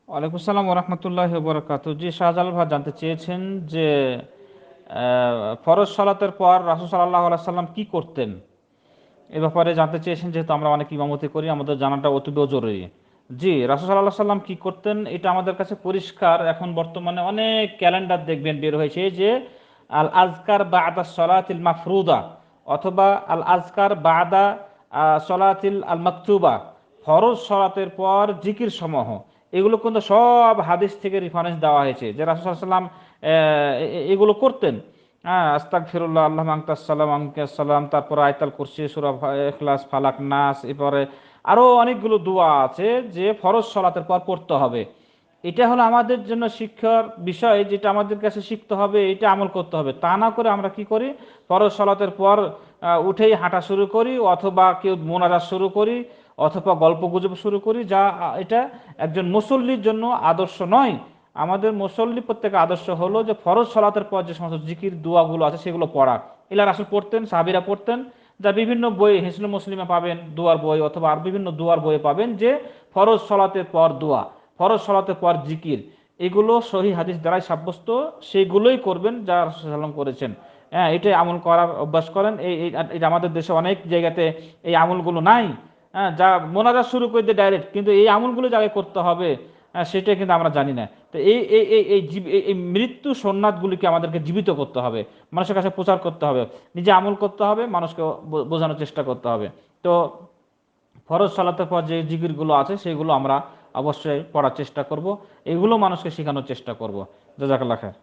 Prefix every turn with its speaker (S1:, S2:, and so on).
S1: ওয়ালাইকুম আসসালাম ওরহমতুল্লাহ বরকাত। জি, শাহজালাল ভাই জানতে চেয়েছেন যে ফরজ সালাতের পর রাসূল সাল্লাল্লাহু আলাইহি সাল্লাম কি করতেন। এ ব্যাপারে জানতে চেয়েছেন, যেহেতু আমরা অনেক ইমামতি করি, আমাদের জানাটা অতীব জরুরি। জি, রাসূল সাল্লাল্লাহু আলাইহি সাল্লাম কি করতেন এটা আমাদের কাছে পরিষ্কার। এখন বর্তমানে অনেক ক্যালেন্ডার দেখবেন বের হয়েছে যে আল আজকার বাদা সলাতিল মাফরুদা, অথবা আল আজকার বাদা সলাতিল আল মাকতুবা, ফরজ সলাতের পর জিকির সমূহ। এগুলো কিন্তু সব হাদিস থেকে রেফারেন্স দেওয়া হয়েছে যে রাসূল সাল্লাল্লাহু আলাইহি সাল্লাম এগুলো করতেন। হ্যাঁ, আস্তাগফিরুল্লাহ, আল্লাহুম্মা আনতাস সালাম আনকাস সালাম, তারপর আয়াতুল কুরসি, সূরা ইখলাস, ফালাক, নাস, এরপরে আরো অনেকগুলো দোয়া আছে যে ফরজ সালাতের পর পড়তে হবে। এটা হলো আমাদের জন্য শিক্ষার বিষয়, যেটা আমাদের কাছে শিখতে হবে, এটা আমল করতে হবে। তা না করে আমরা কি করি, ফরজ সালাতের পর উঠেই হাঁটা শুরু করি, অথবা কেউ মোনাজাত শুরু করি, অথবা গল্প গুজব শুরু করি, যা এটা একজন মুসল্লির জন্য আদর্শ নয়। আমাদের মুসল্লি প্রত্যেকে আদর্শ হলো যে ফরজ সালাতের পর যে সমস্ত জিকির দোয়াগুলো আছে সেগুলো পড়া। এলা রাসূল পড়তেন, সাহাবীরা পড়তেন। যা বিভিন্ন বই, হিসনুল মুসলিমে পাবেন দোয়ার বই, অথবা আর বিভিন্ন দোয়ার বইয়ে পাবেন যে ফরজ সালাতের পর দোয়া, ফরজ সালাতের পর জিকির, এগুলো সহি হাদিস দ্বারাই সাব্যস্ত। সেইগুলোই করবেন যা রাসূল সাল্লাল্লাহু আলাইহি ওয়াসাল্লাম করেছেন। হ্যাঁ, এটাই আমল করার অভ্যাস করেন। এটা আমাদের দেশে অনেক জায়গাতে এই আমলগুলো নাই। হ্যাঁ, যা মোনাজাত শুরু করে দিয়ে ডাইরেক্ট, কিন্তু এই আমলগুলো যাকে করতে হবে সেটা কিন্তু আমরা জানি না। তো এই এই এই এই এই মৃত্যু সোননাথগুলিকে আমাদেরকে জীবিত করতে হবে, মানুষের কাছে প্রচার করতে হবে, নিজে আমল করতে হবে, মানুষকে বোঝানোর চেষ্টা করতে হবে। তো ফরজ সালাতের পর যে জিকিরগুলো আছে সেগুলো আমরা অবশ্যই পড়ার চেষ্টা করব, এগুলো মানুষকে শেখানোর চেষ্টা করব। জাযাকাল্লাহ খায়ের।